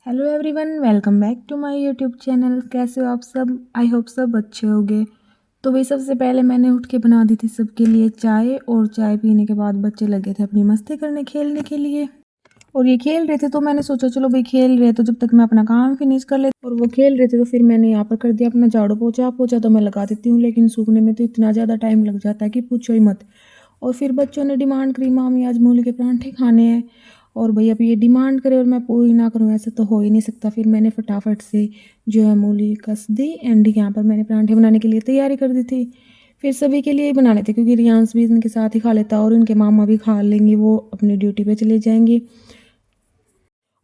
Hello everyone, welcome back to my YouTube channel. कैसे हो आप सब? आई होप सब अच्छे होंगे। तो भाई सबसे पहले मैंने उठ के बना दी थी सबके लिए चाय, और चाय पीने के बाद बच्चे लगे थे अपनी मस्ती करने खेलने के लिए। और ये खेल रहे थे तो मैंने सोचा चलो भाई खेल रहे तो जब तक मैं अपना काम फिनिश कर लेती। और वो खेल रहे थे तो फिर मैंने यहाँ पर कर दिया अपना झाड़ू पोछा। पोछा तो मैं लगा देती हूँ, लेकिन सूखने में तो इतना ज़्यादा टाइम लग जाता है कि पूछो ही मत। और फिर बच्चों ने डिमांड करी मामी आज मूली के परांठे खाने हैं। और भाई अब ये डिमांड करे और मैं पूरी ना करूँ ऐसा तो हो ही नहीं सकता। फिर मैंने फटाफट से जो है मूली कस दी एंड यहाँ पर मैंने परांठे बनाने के लिए तैयारी कर दी थी। फिर सभी के लिए ही बना लेते क्योंकि रियांश भी इनके साथ ही खा लेता और इनके मामा भी खा लेंगे, वो अपनी ड्यूटी पे चले जाएंगे।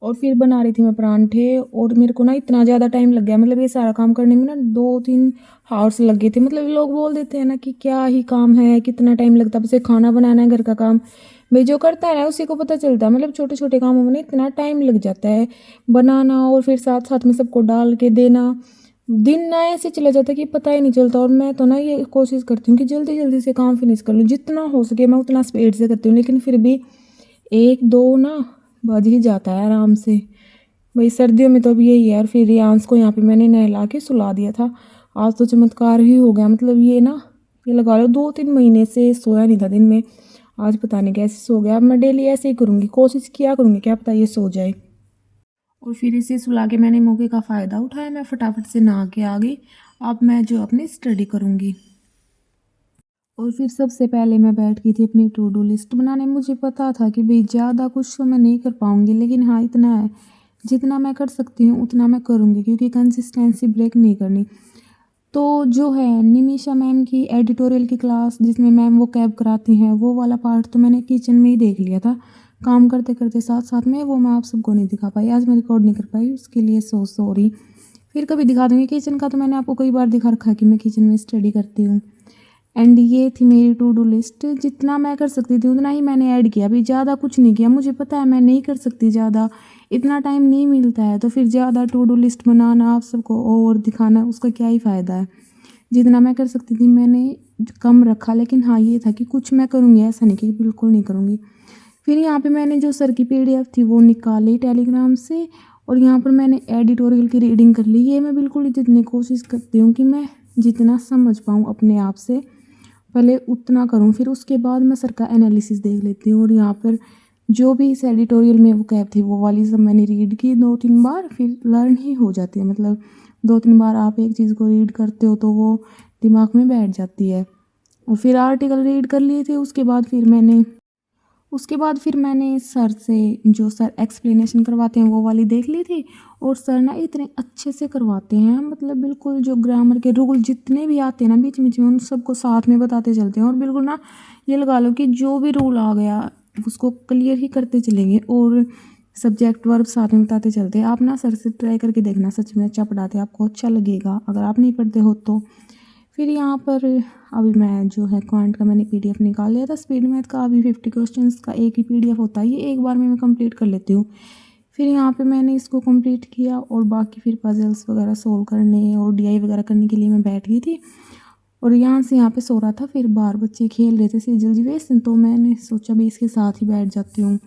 और फिर बना रही थी मैं परांठे, और मेरे को ना इतना ज़्यादा टाइम लग गया, मतलब ये सारा काम करने में ना 2-3 आवर्स लग गए थे। मतलब लोग बोल देते हैं ना कि क्या ही काम है, कितना टाइम लगता है, बस एक खाना बनाना है, घर का काम। भाई जो करता है ना उसी को पता चलता है, मतलब छोटे छोटे कामों में ना इतना टाइम लग जाता है बनाना, और फिर साथ साथ में सबको डाल के देना। दिन ना ऐसे चला जाता है कि पता ही नहीं चलता। और मैं तो ना ये कोशिश करती हूँ कि जल्दी जल्दी से काम फिनिश कर लूँ, जितना हो सके मैं उतना स्पीड से करती हूँ, लेकिन फिर भी 1-2 ना बज ही जाता है आराम से। वही सर्दियों में तो अब यही है। और फिर रियांश को यहाँ पे मैंने नहला के सुला दिया था। आज तो चमत्कार ही हो गया, मतलब ये ना ये लगा लो 2-3 महीने से सोया नहीं था दिन में। आज पता नहीं कैसे सो गया। अब मैं डेली ऐसे ही करूँगी, कोशिश किया करूँगी, क्या पता ये सो जाए। और फिर इसे सुला के मैंने मौके का फ़ायदा उठाया, मैं फटाफट से नहा के आ गई। अब मैं जो अपनी स्टडी करूँगी। और फिर सबसे पहले मैं बैठ गई थी अपनी टू डू लिस्ट बनाने। मुझे पता था कि भाई ज़्यादा कुछ तो मैं नहीं कर पाऊँगी, लेकिन हाँ इतना है जितना मैं कर सकती हूँ उतना मैं करूँगी, क्योंकि कंसिस्टेंसी ब्रेक नहीं करनी। तो जो है निमिषा मैम की एडिटोरियल की क्लास जिसमें मैम वो कैब कराती हैं, वो वाला पार्ट तो मैंने किचन में ही देख लिया था काम करते करते साथ साथ में। वो मैं आप सबको नहीं दिखा पाई, आज मैं रिकॉर्ड नहीं कर पाई, उसके लिए सो सॉरी। फिर कभी दिखा दूँगी। किचन का तो मैंने आपको कई बार दिखा रखा है कि मैं किचन में स्टडी करती हूँ। एंड ये थी मेरी टू डू लिस्ट, जितना मैं कर सकती थी उतना ही मैंने ऐड किया। अभी ज़्यादा कुछ नहीं किया, मुझे पता है मैं नहीं कर सकती ज़्यादा, इतना टाइम नहीं मिलता है। तो फिर ज़्यादा टू डू लिस्ट बनाना आप सबको और दिखाना उसका क्या ही फ़ायदा है। जितना मैं कर सकती थी मैंने कम रखा, लेकिन हाँ ये था कि कुछ मैं करूँगी, ऐसा नहीं कि बिल्कुल नहीं करूँगी। फिर यहाँ पे मैंने जो सर की पीडीएफ थी वो निकाली टेलीग्राम से, और यहाँ पर मैंने एडिटोरियल की रीडिंग कर ली। ये मैं बिल्कुल ही जितनी कोशिश करती हूँ कि मैं जितना समझ पाऊँ अपने आप से पहले उतना करूँ, फिर उसके बाद मैं सर का एनालिसिस देख लेती हूँ। और यहाँ पर जो भी इस एडिटोरियल में वो कैब थी वो वाली सब मैंने रीड की 2-3 बार, फिर लर्न ही हो जाती है। मतलब 2-3 बार आप एक चीज़ को रीड करते हो तो वो दिमाग में बैठ जाती है। और फिर आर्टिकल रीड कर लिए थे, उसके बाद फिर मैंने सर से जो सर एक्सप्लेनेशन करवाते हैं वो वाली देख ली थी। और सर ना इतने अच्छे से करवाते हैं, मतलब बिल्कुल जो ग्रामर के रूल जितने भी आते हैं ना बीच बीच में उन सबको साथ में बताते चलते हैं। और बिल्कुल ना ये लगा लो कि जो भी रूल आ गया उसको क्लियर ही करते चलेंगे, और सब्जेक्ट वर्ब साथ में बताते चलते हैं। आप ना सर से ट्राई करके देखना, सच में अच्छा पढ़ाते हैं, आपको अच्छा लगेगा अगर आप नहीं पढ़ते हो तो। फिर यहाँ पर अभी मैं जो है क्वांट का मैंने पीडीएफ निकाल लिया था। स्पीड मैथ का अभी 50 क्वेश्चंस का एक ही पीडीएफ होता है, ये एक बार में मैं कंप्लीट कर लेती हूँ। फिर यहाँ पे मैंने इसको कंप्लीट किया, और बाकी फिर पजल्स वगैरह सोल्व करने और डीआई वगैरह करने के लिए मैं बैठ गई थी। और यहाँ से यहाँ पे सो रहा था, फिर बाहर बच्चे खेल रहे थे सीजल जी वेस्ट, तो मैंने सोचा भी इसके साथ ही बैठ जाती हूँ।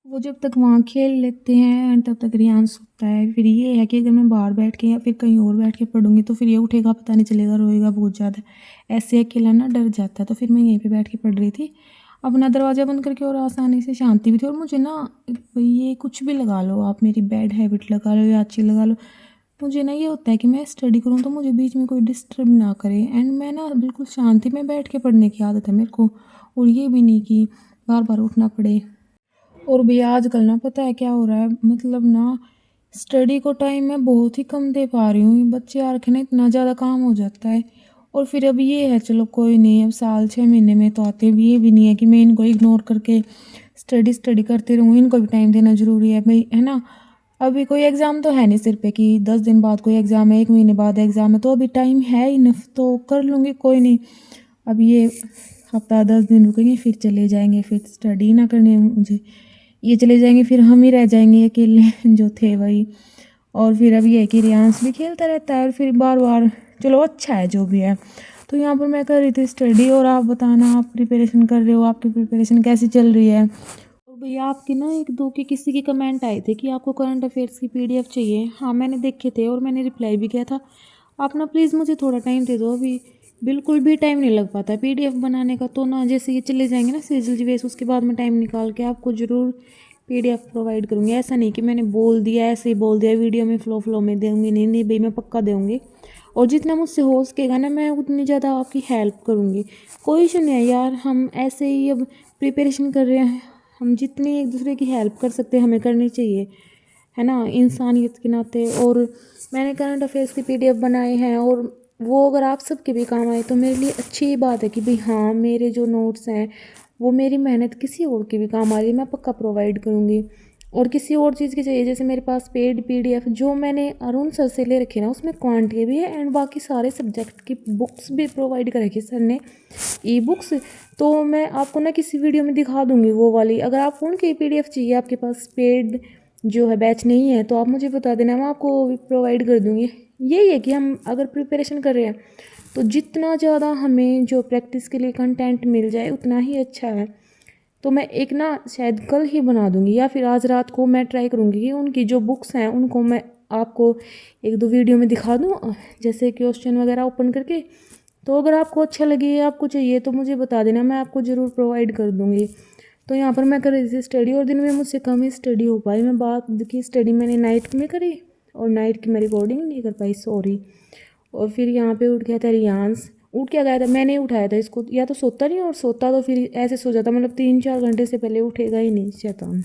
वो जब तक वहाँ खेल लेते हैं एंड तब तक रियांश सोता है। फिर ये है कि अगर मैं बाहर बैठ के या फिर कहीं और बैठ के पढ़ूंगी तो फिर ये उठेगा, पता नहीं चलेगा, रोएगा बहुत ज़्यादा। ऐसे अकेला ना डर जाता है। तो फिर मैं यहीं पे बैठ के पढ़ रही थी अपना दरवाज़ा बंद करके, और आसानी से शांति भी थी। और मुझे ना ये कुछ भी लगा लो आप, मेरी बैड हैबिट लगा लो या अच्छी लगा लो, मुझे ना ये होता है कि मैं स्टडी करूँ तो मुझे बीच में कोई डिस्टर्ब ना करे। एंड मैं ना बिल्कुल शांति में बैठ के पढ़ने की आदत है मेरे को, और ये भी नहीं कि बार बार उठना पड़े। और भैया आजकल ना पता है क्या हो रहा है, मतलब ना स्टडी को टाइम मैं बहुत ही कम दे पा रही हूँ। बच्चे आ रखे ना इतना ज़्यादा काम हो जाता है। और फिर अब ये है चलो कोई नहीं, अब साल 6 महीने में तो आते भी, ये भी नहीं है कि मैं इनको इग्नोर करके स्टडी स्टडी करती रहूँ। इनको भी टाइम देना ज़रूरी है भाई, है ना। अभी कोई एग्ज़ाम तो है नहीं सिर पे कि 10 दिन बाद कोई एग्ज़ाम है, 1 महीने बाद एग्ज़ाम है, तो अभी टाइम है इनफ, तो कर लूँगी कोई नहीं। अब ये हफ्ता 10 दिन रुकेंगे फिर चले जाएंगे, फिर स्टडी ना करनी है मुझे, ये चले जाएंगे, फिर हम ही रह जाएंगे अकेले जो थे वही। और फिर अब ये है कि रियांश भी खेलता रहता है, और फिर बार बार चलो अच्छा है जो भी है। तो यहाँ पर मैं कर रही थी स्टडी, और आप बताना आप प्रिपरेशन कर रहे हो, आपकी प्रिपरेशन कैसी चल रही है। और भैया आपके ना एक दो के किसी के कमेंट आए थे कि आपको करंट अफेयर्स की पीडीएफ चाहिए। हाँ मैंने देखे थे और मैंने रिप्लाई भी किया था। आप ना प्लीज़ मुझे थोड़ा टाइम दे दो, अभी बिल्कुल भी टाइम नहीं लग पाता है पीडीएफ बनाने का। तो ना जैसे ये चले जाएंगे ना सीजल जीवेस, उसके बाद मैं टाइम निकाल के आपको ज़रूर पीडीएफ प्रोवाइड करूँगी। ऐसा नहीं कि मैंने बोल दिया ऐसे ही बोल दिया वीडियो में फ्लो में दूँगी, नहीं नहीं भाई मैं पक्का दूँगी। और जितना मुझसे हो सकेगा ना मैं उतनी ज़्यादा आपकी हेल्प करूँगी। कोई इशू नहीं है यार, हम ऐसे ही अब प्रिपरेशन कर रहे हैं, हम जितनी एक दूसरे की हेल्प कर सकते हैं हमें करनी चाहिए, है ना, इंसानियत के नाते। और मैंने करंट अफेयर्स की पीडीएफ बनाए हैं और वो अगर आप सबके भी काम आए तो मेरे लिए अच्छी बात है कि भाई हाँ मेरे जो नोट्स हैं वो मेरी मेहनत किसी और की भी काम आ रही है, मैं पक्का प्रोवाइड करूँगी। और किसी और चीज़ की चाहिए, जैसे मेरे पास पेड पीडीएफ जो मैंने अरुण सर से ले रखे ना, उसमें क्वांटिटी भी है एंड बाकी सारे सब्जेक्ट की बुक्स भी प्रोवाइड कर रखी सर ने, ई बुक्स। तो मैं आपको ना किसी वीडियो में दिखा दूँगी वो वाली। अगर आपको उनकी पीडीएफ चाहिए, आपके पास पेड जो है बैच नहीं है, तो आप मुझे बता देना, मैं आपको प्रोवाइड कर दूँगी। यही है कि हम अगर प्रिपरेशन कर रहे हैं तो जितना ज़्यादा हमें जो प्रैक्टिस के लिए कंटेंट मिल जाए उतना ही अच्छा है। तो मैं एक ना शायद कल ही बना दूँगी या फिर आज रात को मैं ट्राई करूँगी कि उनकी जो बुक्स हैं उनको मैं आपको एक दो वीडियो में दिखा दूँ, जैसे क्वेश्चन वगैरह ओपन करके। तो अगर आपको अच्छा लगे, आपको चाहिए तो मुझे बता देना, मैं आपको ज़रूर प्रोवाइड कर दूँगी। तो यहाँ पर मैं कर रही थी स्टडी और दिन में मुझसे कम ही स्टडी हो पाई। मैं बात की स्टडी मैंने नाइट में करी और नाइट की मैं रिकॉर्डिंग नहीं कर पाई, सॉरी। और फिर यहाँ पे उठ गया था रियांस, उठ क्या गया था, मैंने उठाया था इसको, या तो सोता नहीं और सोता तो फिर ऐसे सो जाता, मतलब 3-4 घंटे से पहले उठेगा ही नहीं शैतान।